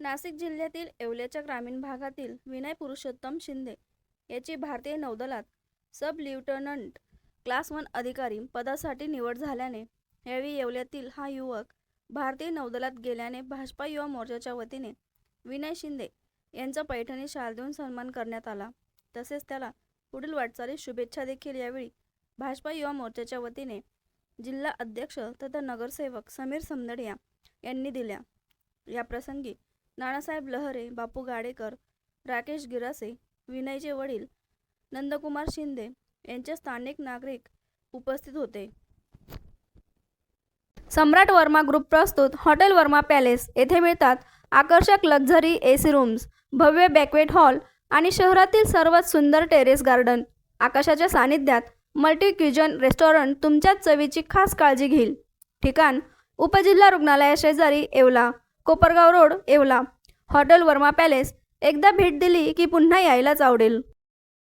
नाशिक जिल्ह्यातील येवल्याच्या ग्रामीण भागातील विनय पुरुषोत्तम शिंदे याची भारतीय नौदलात सब लेफ्टनंट क्लास 1 अधिकारी पदासाठी निवड झाल्याने यावेळी येवल्यातील हा युवक भारतीय नौदलात गेल्याने भाजपा युवा मोर्चाच्या वतीने विनय शिंदे यांचा पैठणी शाल देऊन सन्मान करण्यात आला। तसेच त्याला पुढील वाटचालीस शुभेच्छा देखील यावेळी भाजपा युवा मोर्चाच्या वतीने जिल्हा अध्यक्ष तथा नगरसेवक समीर समदडिया यांनी दिल्या। या प्रसंगी नानासाहेब लहरे, बापू गाडेकर, राकेश गिरासे, विनयचे वडील नंदकुमार शिंदे यांचे स्थानिक नागरिक उपस्थित होते। सम्राट वर्मा ग्रुप प्रस्तुत हॉटेल वर्मा पॅलेस येथे मिळतात आकर्षक लक्झरी एसी रूम्स, भव्य बॅक्वेट हॉल आणि शहरातील सर्वात सुंदर टेरेस गार्डन। आकाशाच्या सानिध्यात मल्टी क्युजन रेस्टॉरंट तुमच्या चवीची खास काळजी घेईल। ठिकाण उपजिल्हा रुग्णालया शेजारी Yeola, Kopargaon road Yeola. Hotel Verma palace एकदा भेट दिली की पुन्हा यायलाच आवडेल।